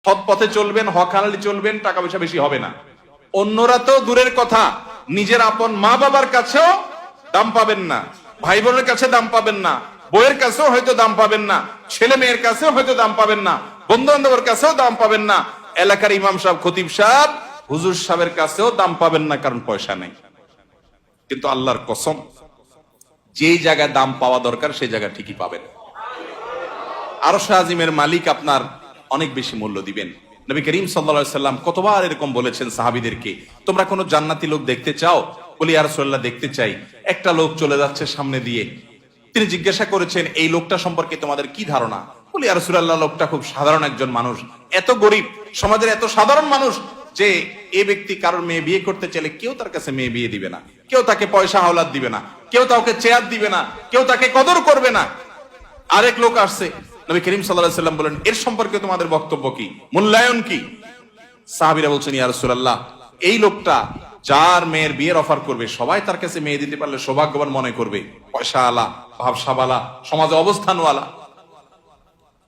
সৎ পথে চলবেন, হক হালালি চলবেন, টাকা পয়সা বেশি হবে না। অন্যরা তো দূরের কথা, নিজের আপন মা বাবার কাছেও দাম পাবেন না, ভাই বোনের কাছে দাম পাবেন না, বইয়ের কাছেও হয়তো দাম পাবেন না, ছেলে মেয়ের কাছেও হয়তো দাম পাবেন না, বন্ধু বান্ধবের কাছেও দাম পাবেন না, এলাকার ইমাম সাহেব, খতিব সাহেব, হুজুর সাহেবের কাছেও দাম পাবেন না, কারণ পয়সা নেই। কিন্তু আল্লাহর কসম, যেই জায়গায় দাম পাওয়া দরকার সেই জায়গা ঠিকই পাবেন। আরশ আজিমের মালিক আপনার অনেক বেশি মূল্য দিবেন। নবী করিম সাল্লাল্লাহু আলাইহি সাল্লাম কতবার এরকম বলেছেন সাহাবীদেরকে, তোমরা কোন জান্নাতি লোক দেখতে চাও? বলি ইয়া রাসূলুল্লাহ, দেখতে চাই। একটা লোক চলে যাচ্ছে সামনে দিয়ে, তিনি জিজ্ঞাসা করেছেন, এই লোকটা সম্পর্কে তোমাদের কি ধারণা? বলি ইয়া রাসূলুল্লাহ, লোকটা খুব সাধারণ একজন মানুষ, এত গরিব, সমাজের এত সাধারণ মানুষ যে এই ব্যক্তি কারোর মেয়ে বিয়ে করতে চাইলে কেউ তার কাছে মেয়ে বিয়ে দিবে না, কেউ তাকে পয়সা হাওলাত দিবে না, কেউ তাকে চেয়ার দিবে না, কেউ তাকে কদর করবে না। আরেক লোক আসছে, নবী করিম সাল্লাল্লাহু আলাইহি সাল্লাম বলেন, এর সম্পর্কে তোমাদের বক্তব্য কি, মূল্যায়ন কি? সাহাবীরা বলছেন, ইয়া রাসূলুল্লাহ, এই লোকটা যার মেয়ের বিয়ের অফার করবে সবাই তার কাছে মেয়ে দিতে পারলে সৌভাগ্যবান মনে করবে, পয়সা আলা, ভাবসাবালা, সমাজে অবস্থানওয়ালা।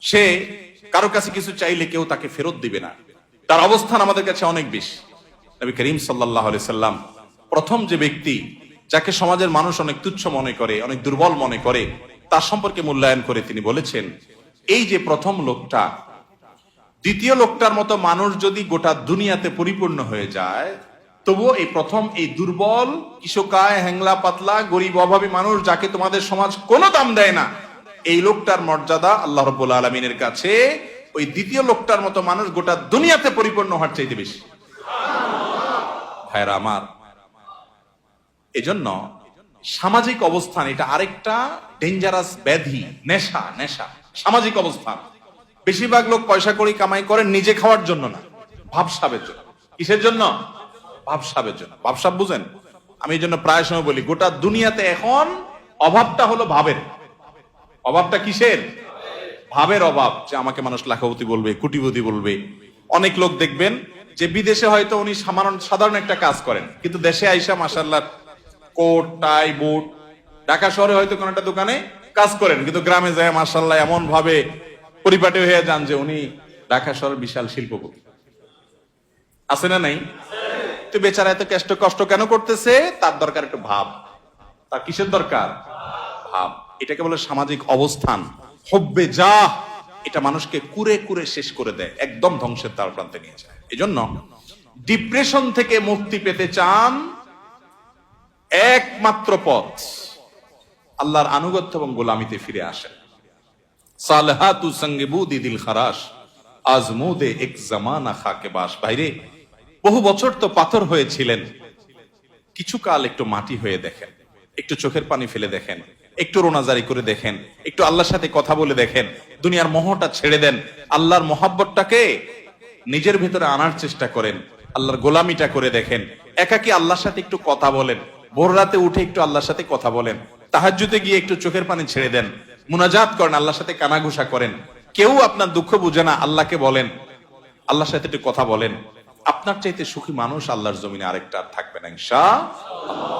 সে কারো কাছে কিছু চাইলে কেউ তাকে ফেরত দিবে না, তার অবস্থান আমাদের কাছে অনেক বেশি। নবী করিম সাল্লাল্লাহু আলাইহি সাল্লাম প্রথম যে ব্যক্তি যাকে সমাজের মানুষ অনেক তুচ্ছ মনে করে, অনেক দুর্বল মনে করে, তার সম্পর্কে মূল্যায়ন করে তিনি বলেছেন, এই যে প্রথম লোকটা, দ্বিতীয় লোকটার মতো মানুষ যদি গোটা দুনিয়াতে পরিপূর্ণ হয়ে যায়, তবুও এই প্রথম, এই দুর্বল, কিশোকায়, হ্যাংলা পাতলা, গরিব, অভাবী মানুষ, যাকে তোমাদের সমাজ কোনো দাম দেয় না, এই লোকটার মর্যাদা আল্লাহ রাব্বুল আলামিনের কাছে ওই দ্বিতীয় লোকটার মতো মানুষ গোটা দুনিয়াতে পরিপূর্ণ হওয়ার চাইতে বেশি। ভাইরা আমার, এজন্য সামাজিক অবস্থান এটা আরেকটা ডেঞ্জারাস ব্যাধি, নেশা। নেশা সামাজিক অবস্থান। বেশিরভাগ লোক পয়সা করি কামাই করেন নিজে খাওয়ার জন্য না, ভাবসাবের জন্য। কিসের জন্য? ভাবসাবের জন্য। ভাবসাব বুঝেন? আমি এই জন্য প্রায় সময় বলি, গোটা দুনিয়াতে এখন অভাবটা হলো ভাবের। অভাবটা কিসের? ভাবের অভাব। যে আমাকে মানুষ লাখপতি বলবে, কোটিপতি বলবে। অনেক লোক দেখবেন যে বিদেশে হয়তো উনি সাধারণ একটা কাজ করেন, কিন্তু দেশে আইসা মাশাআল্লাহ কোট টাই বুট, ঢাকা শহরে হয়তো কোন একটা দোকানে কাজ করেন, কিন্তু গ্রামে যায় মাশাআল্লাহ এমন ভাবে পরিপাটি হয়ে যান যে উনি ঢাকা শহরের বিশাল শিল্পপতি। আছে না নাই? তো বেচারা এত কষ্ট কেন করতেছে? তার দরকার একটু ভাব। তার কিসের দরকার? ভাব। এটাকে বলে সামাজিক অবস্থান। হব্বে যা, এটা মানুষকে কুরে কুরে শেষ করে দেয়, একদম ধ্বংসের দ্বার প্রান্তে নিয়ে যায়। এজন্য ডিপ্রেশন থেকে মুক্তি পেতে চান, একমাত্র পথ আল্লাহর আনুগত্য এবং গোলামিতে ফিরে আসেন। সালহাতু সঙ্গে বুদি দিল খারাস, আজমুদে এক জামানা খাকে বাস। বাইরে বহু বছর তো পাথর হয়েছিলেন, কিছু কাল একটু মাটি হয়ে দেখেন, একটু চোখের পানি ফেলে দেখেন, একটু রোনাজারি করে দেখেন, একটু আল্লাহর সাথে কথা বলে দেখেন, দুনিয়ার মোহটা ছেড়ে দেন, আল্লাহর মহাব্বতটাকে নিজের ভিতরে আনার চেষ্টা করেন, আল্লাহর গোলামিটা করে দেখেন। একাকী আল্লাহর সাথে একটু কথা বলেন, ভোর রাতে উঠে একটু আল্লাহর সাথে কথা বলেন, তাহাজ্জুদে গিয়ে একটু চোখের পানি ছেড়ে দেন, মুনাজাত করেন, আল্লাহর সাথে কানাঘুষা করেন। কেউ আপনার দুঃখ বুঝে না, আল্লাহকে বলেন, আল্লাহর সাথে একটু কথা বলেন। আপনার চাইতে সুখী মানুষ আল্লাহর জমিনে আরেকটা আর থাকবে না ইনশাআল্লাহ।